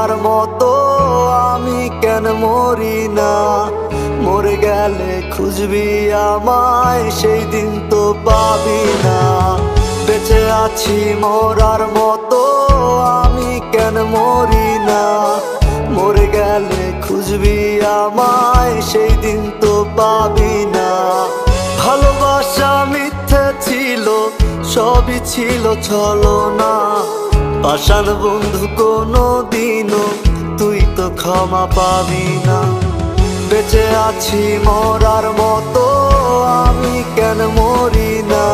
মরার মতো আমি কেন মরি না? মরে গেলে খুঁজবি আমায়, সেই দিন তো পাবি না। বেঁচে আছি মরার মতো আমি কেন মরি না? মরে গেলে খুঁজবি আমায়, সেই দিন তো পাবি না। ভালোবাসা মিথ্যে ছিল, সবই ছিল ছলনা। পাষাণ বন্ধু কোনো দিনও তুই তো ক্ষমা পাবি না। বেঁচে আছি মরার মতো আমি কেন মরি না?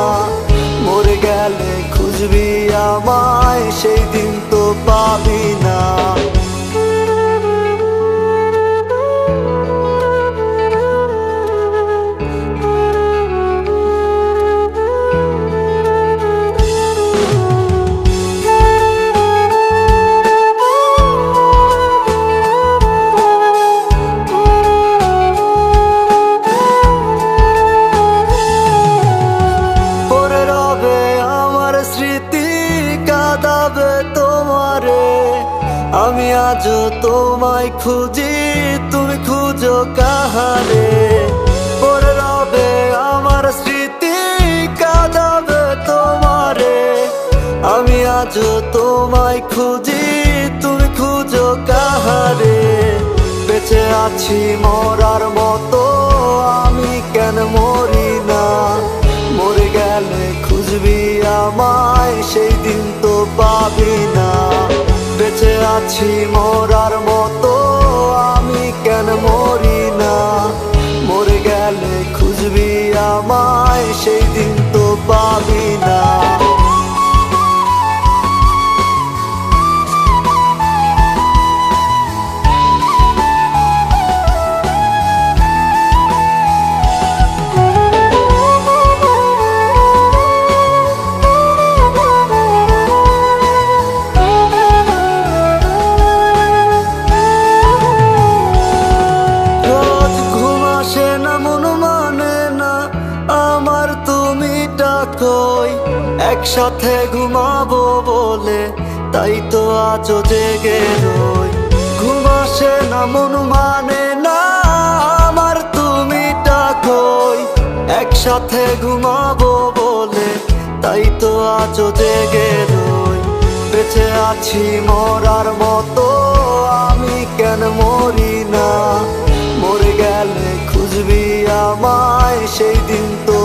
মরে গেলে খুঁজবি আমায়, সেই দিন তো পাবি না। আমি আজও তোমায় খুঁজি, তুমি খুঁজো কাহারে? পড়ে রবে আমার স্মৃতি, কাঁদাবে তোমারে। আমি আজও তোমায় খুঁজি, তুমি খুঁজো কাহারে? বেঁচে আছি মরার মতো আমি কেন মরি না? মরে গেলে খুঁজবি আমায়, সেই দিন তো পাবি না। বেঁচে আছি মরার মতো আমি কেন মরি না? মরে গেলে খুঁজবি আমায়, সেই দিন তো পাবি না। একসাথে ঘুমাবো বলে তাই তো আজও জেগে রই। ঘুম আসে না, মন মানে না আমার, তুমি ডাকোই। একসাথে ঘুমাবো বলে তাই তো আজও জেগে রই। বেঁচে আছি মরার মতো আমি কেন মরি না? মরে গেলে খুঁজবি আমায়, সেই দিন তো